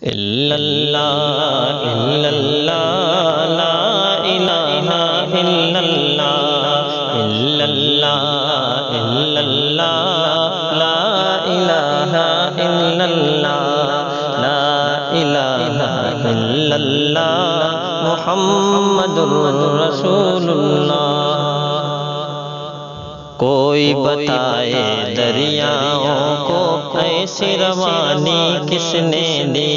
الا اللہ الا اللہ لا الہ الا اللہ الا اللہ الا اللہ لا الہ الا اللہ لا الہ الا اللہ محمد رسول اللہ۔ کوئی بتائے دریاؤں کو ایسی روانی کس نے دی،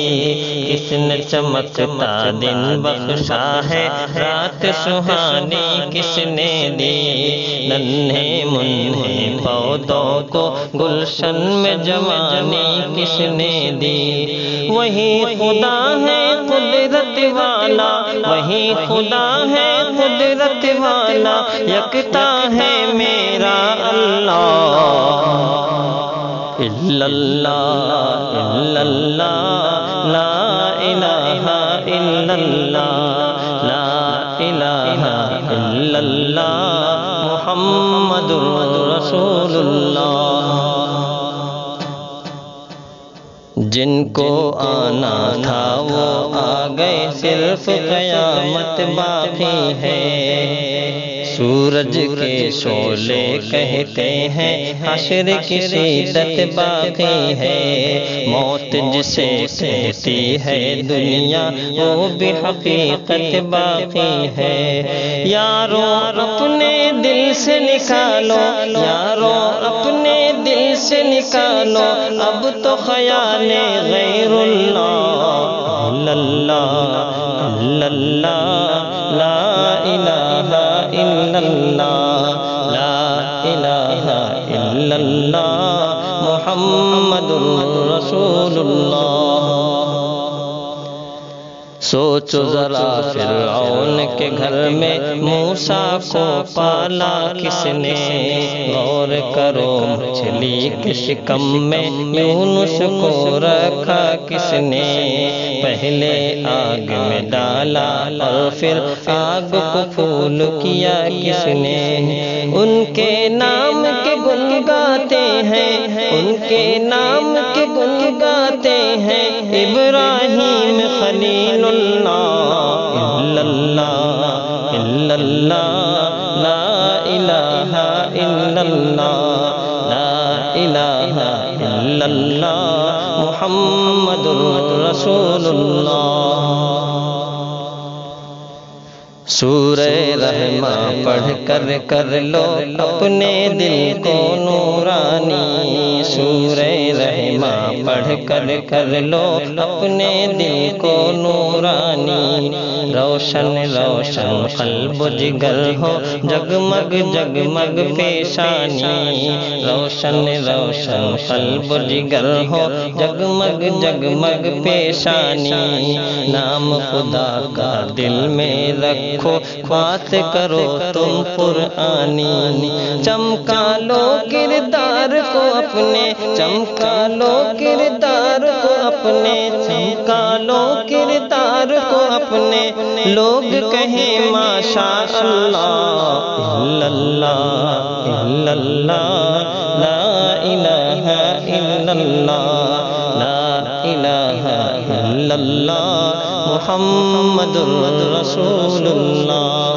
کس نے چمکتا دن بخشا ہے رات سہانی کس نے دی، ننھے منھے پودوں کو گلشن میں جوانی کس نے دی، وہی خدا ہے قدرت والا، وہی خدا ہے قدرت والا، یکتا ہے میرا اللہ۔ الا اللہ الا اللہ لا الہ الا اللہ لا الہ الا اللہ محمد رسول اللہ۔ جن کو آنا تھا وہ آ گئے، صرف قیامت باقی ہے۔ سورج کے شعلے کہتے ہیں حشر کی شدت باقی ہے، موت جسے کہتی ہے دنیا وہ بھی حقیقت باقی ہے۔ یارو اپنے دل سے نکالو، یارو اپنے دل سے نکالو اب تو خیال غیر اللہ۔ اللہ اللہ لا الہ الا اللہ لا الہ الا اللہ محمد رسول اللہ۔ سوچو ذرا فرعون کے گھر میں موسیٰ کو پالا کس نے، غور کرو مچھلی کے شکم میں یونس کو رکھا کس نے، پہلے آگ میں ڈالا اور پھر آگ کو پھول کیا کس نے، ان کے نام کے گن گاتے ہیں، ان کے نام کے گن گاتے ہیں ابراہیم خلیل اللہ۔ الا اللہ الا اللہ لا الہ الا اللہ لا الہ الا اللہ محمد رسول اللہ۔ سورہ رحماں پڑھ کر لو اپنے دل کو نورانی، سورہ رحماں پڑھ کر لو اپنے دل کو نورانی، روشن روشن قلب و جگر ہو جگمگ جگمگ پیشانی، روشن روشن قلب و جگر ہو جگمگ جگمگ پیشانی، نام خدا کا دل میں رکھو بات کرو تم قرآنی، چمکا لو کردار کو اپنے، چمکا لو کردار کو اپنے، چمکا لو کردار کو اپنے، لوگ کہیں ماشاء اللہ۔ الا اللہ الا اللہ لا الہ الا اللہ لا الہ الا اللہ محمد رسول اللہ۔